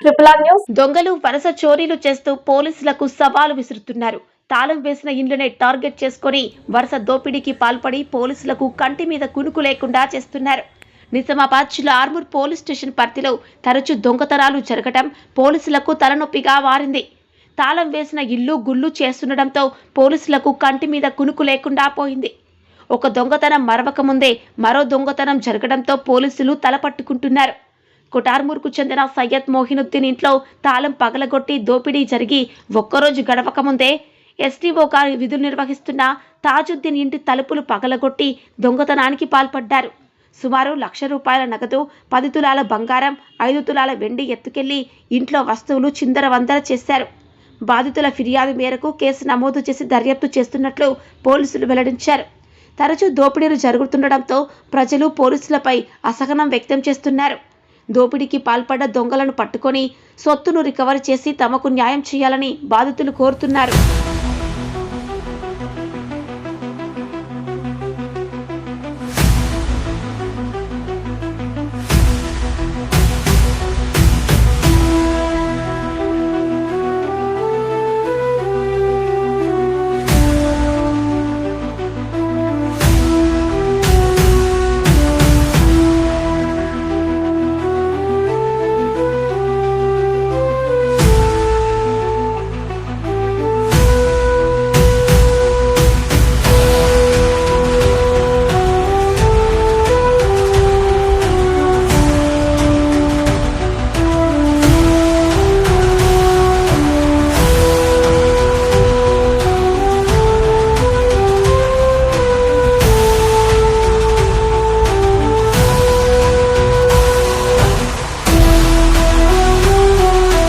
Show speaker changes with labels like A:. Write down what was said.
A: Triple news.
B: దొంగలు వరుస చోరీలు చేస్తూ పోలీసులకు సవాలు విసురుతున్నారు. తాళం వేసిన ఇండ్లనే టార్గెట్ చేసుకుని వరుస దోపిడీకి పాల్పడి పోలీసులకు కంటి మీద కునుకు లేకుండా చేస్తున్నారు. నిజామాబాద్ జిల్లా ఆర్మూర్ పోలీస్ స్టేషన్ పరిధిలో తరచూ దొంగతనాలు జరగడం పోలీసులకు తలనొప్పిగా మారింది. తాళం వేసిన ఇల్లు గుళ్ళు చేస్తుండటంతో పోలీసులకు కంటి మీద కునుకు లేకుండా పోయింది. ఒక దొంగతనం మరవక ముందే మరో దొంగతనం జరగడంతో పోలీసులు తలపట్టుకుంటున్నారు. కొటార్మూర్కు చెందిన సయ్యద్ మోహినుద్దీన్ ఇంట్లో తాళం పగలగొట్టి దోపిడీ జరిగి ఒక్కరోజు గడవక ముందే ఎస్టీఓ గారు విధులు నిర్వహిస్తున్న తాజుద్దీన్ ఇంటి తలుపులు పగలగొట్టి దొంగతనానికి పాల్పడ్డారు. సుమారు ₹1,00,000 నగదు, 10 తులాల బంగారం, 5 తులాల వెండి ఎత్తుకెళ్లి ఇంట్లో వస్తువులు చిందరవందర చేశారు. బాధితుల ఫిర్యాదు మేరకు కేసు నమోదు చేసి దర్యాప్తు చేస్తున్నట్లు పోలీసులు వెల్లడించారు. తరచూ దోపిడీలు జరుగుతుండటంతో ప్రజలు పోలీసులపై అసహనం వ్యక్తం చేస్తున్నారు. దోపిడీకి పాల్పడ్డ దొంగలను పట్టుకొని సొత్తును రికవరీ చేసి తమకు న్యాయం చేయాలని బాధితులు కోరుతున్నారు.